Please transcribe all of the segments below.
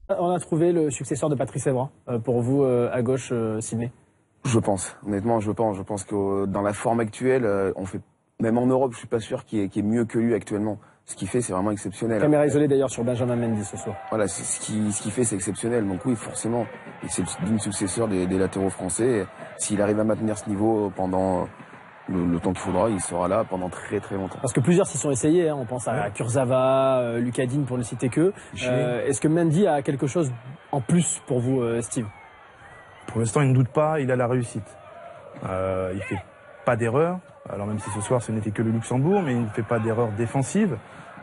On a trouvé le successeur de Patrice Evra pour vous à gauche, Sidney. Je pense, honnêtement, je pense que dans la forme actuelle, on fait, même en Europe, je suis pas sûr qu'il y ait mieux que lui actuellement. Ce qu'il fait, c'est vraiment exceptionnel. Caméra isolée d'ailleurs sur Benjamin Mendy ce soir. Voilà, ce qu'il fait, c'est exceptionnel. Donc oui, forcément, c'est digne successeur des latéraux français. S'il arrive à maintenir ce niveau pendant le temps qu'il faudra, il sera là pendant très très longtemps. Parce que plusieurs s'y sont essayés, hein. On pense à Kurzawa, Lucas Digne pour ne citer que. Est-ce que Mendy a quelque chose en plus pour vous, Steve? Pour l'instant, il ne doute pas, il a la réussite. Il fait pas d'erreur. Alors même si ce soir ce n'était que le Luxembourg, mais il ne fait pas d'erreur défensive.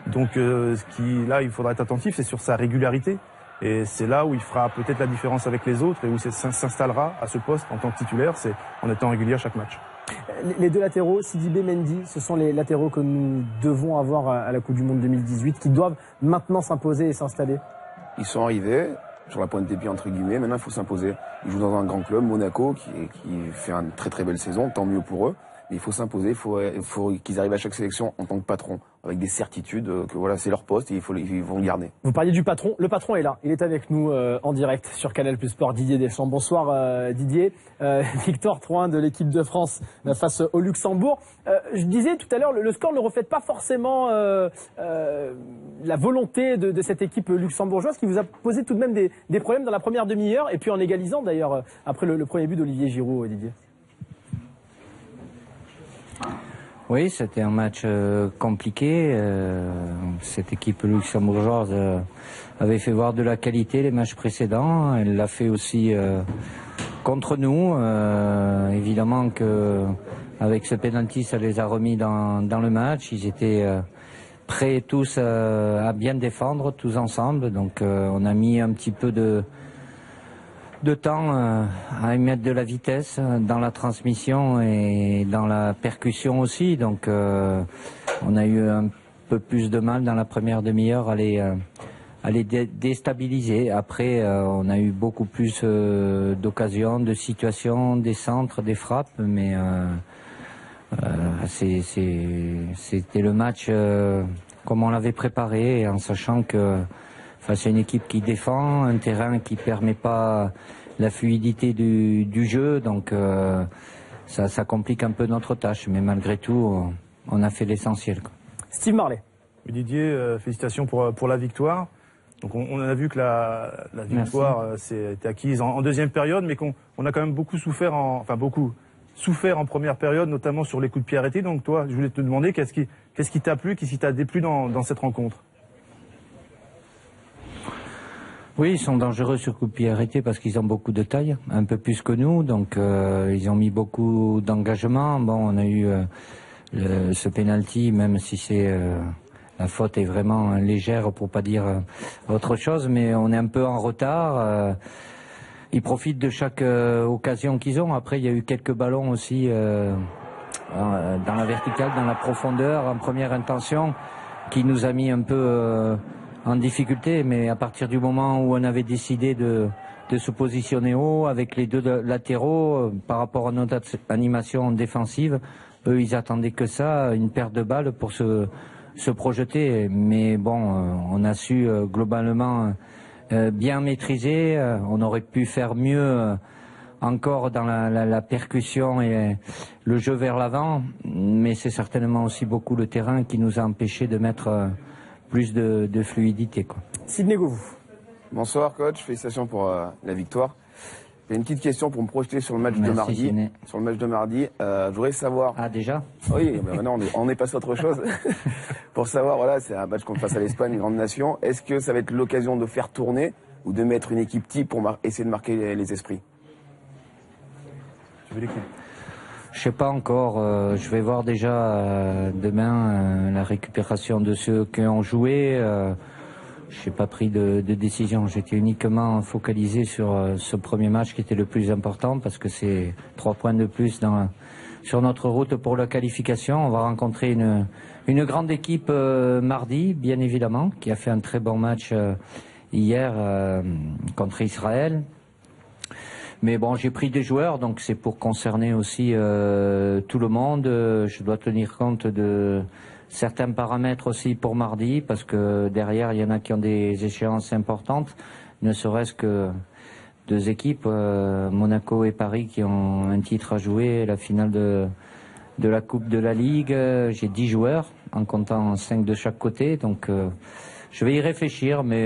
Donc là, il faudra être attentif, c'est sur sa régularité. Et c'est là où il fera peut-être la différence avec les autres et où s'installera à ce poste en tant que titulaire, c'est en étant régulier à chaque match. Les deux latéraux, Sidibé, Mendy, ce sont les latéraux que nous devons avoir à la Coupe du Monde 2018, qui doivent maintenant s'imposer et s'installer. Ils sont arrivés sur la pointe des pieds entre guillemets, maintenant il faut s'imposer. Ils jouent dans un grand club, Monaco, qui fait une très très belle saison, tant mieux pour eux. Mais il faut s'imposer, il faut qu'ils arrivent à chaque sélection en tant que patron, avec des certitudes que voilà, c'est leur poste et ils vont le garder. Vous parliez du patron, le patron est là, il est avec nous en direct sur Canal Plus Sport, Didier Deschamps. Bonsoir Didier, victoire 3-1 de l'équipe de France face au Luxembourg. Je disais tout à l'heure, le score ne reflète pas forcément la volonté de cette équipe luxembourgeoise qui vous a posé tout de même des problèmes dans la première demi-heure et puis en égalisant d'ailleurs après le premier but d'Olivier Giroud, Didier. Oui, c'était un match compliqué. Cette équipe luxembourgeoise avait fait voir de la qualité les matchs précédents. Elle l'a fait aussi contre nous. Évidemment que avec ce penalty, ça les a remis dans le match. Ils étaient prêts tous à bien défendre, tous ensemble. Donc on a mis un petit peu de temps à y mettre de la vitesse dans la transmission et dans la percussion aussi. Donc on a eu un peu plus de mal dans la première demi-heure à les déstabiliser. Après, on a eu beaucoup plus d'occasions, de situations, des centres, des frappes, mais c'était le match comme on l'avait préparé, en sachant que face à une équipe qui défend, un terrain qui permet pas la fluidité du jeu, donc ça complique un peu notre tâche, mais malgré tout, on a fait l'essentiel. Steve Marley. Didier, félicitations pour la victoire. Donc on a vu que la victoire s'est acquise en deuxième période, mais qu'on a quand même beaucoup souffert en première période, notamment sur les coups de pied arrêtés. Donc toi, je voulais te demander qu'est-ce qui t'a plu, qu'est-ce qui t'a déplu dans cette rencontre? Oui, ils sont dangereux sur coup de pied arrêté parce qu'ils ont beaucoup de taille, un peu plus que nous, donc ils ont mis beaucoup d'engagement. Bon, on a eu ce penalty, même si la faute est vraiment légère pour pas dire autre chose, mais on est un peu en retard. Ils profitent de chaque occasion qu'ils ont. Après, il y a eu quelques ballons aussi dans la verticale, dans la profondeur, en première intention, qui nous a mis un peu en difficulté, mais à partir du moment où on avait décidé de se positionner haut avec les deux latéraux par rapport à notre animation défensive, eux ils attendaient que ça, une perte de balles pour se projeter. Mais bon, on a su globalement bien maîtriser. On aurait pu faire mieux encore dans la percussion et le jeu vers l'avant, mais c'est certainement aussi beaucoup le terrain qui nous a empêché de mettre plus de fluidité, quoi. Sidney Govou. Bonsoir coach, félicitations pour la victoire. J'ai une petite question pour me projeter sur le match de mardi. Sidney. Sur le match de mardi, je voudrais savoir. Ah déjà? Oui, ben maintenant on est passé à autre chose. Pour savoir, voilà, c'est un match contre face à l'Espagne, une grande nation. Est-ce que ça va être l'occasion de faire tourner ou de mettre une équipe type pour essayer de marquer les esprits? Je vais l'écouter. Je sais pas encore. Je vais voir déjà demain la récupération de ceux qui ont joué. Je n'ai pas pris de décision. J'étais uniquement focalisé sur ce premier match qui était le plus important parce que c'est 3 points de plus sur notre route pour la qualification. On va rencontrer une grande équipe mardi, bien évidemment, qui a fait un très bon match hier contre Israël. Mais bon, j'ai pris des joueurs, donc c'est pour concerner aussi tout le monde. Je dois tenir compte de certains paramètres aussi pour mardi, parce que derrière, il y en a qui ont des échéances importantes, ne serait-ce que 2 équipes, Monaco et Paris, qui ont un titre à jouer, la finale de la Coupe de la Ligue. J'ai 10 joueurs, en comptant 5 de chaque côté, donc je vais y réfléchir, mais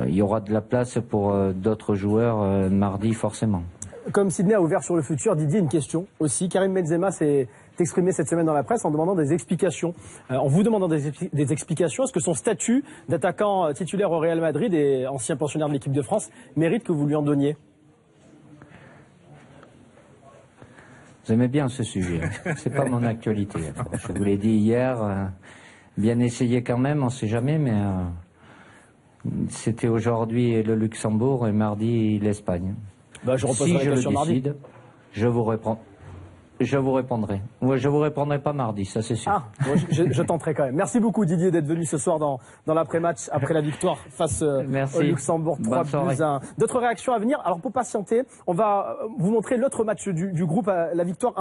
il y aura de la place pour d'autres joueurs mardi, forcément. Comme Sydney a ouvert sur le futur, Didier, une question aussi. Karim Benzema s'est exprimé cette semaine dans la presse en demandant des explications. En vous demandant des explications, est-ce que son statut d'attaquant titulaire au Real Madrid et ancien pensionnaire de l'équipe de France mérite que vous lui en donniez? Vous aimez bien ce sujet. C'est pas mon actualité. Je vous l'ai dit hier. Bien essayé quand même, on ne sait jamais, mais c'était aujourd'hui le Luxembourg et mardi l'Espagne. Bah, je si je le décide, je vous répondrai. Ouais, je vous répondrai pas mardi, ça c'est sûr. Ah, bon, je tenterai quand même. Merci beaucoup Didier d'être venu ce soir dans l'après-match, après la victoire face au Luxembourg 3-1. D'autres réactions à venir. Alors pour patienter, on va vous montrer l'autre match du groupe, la victoire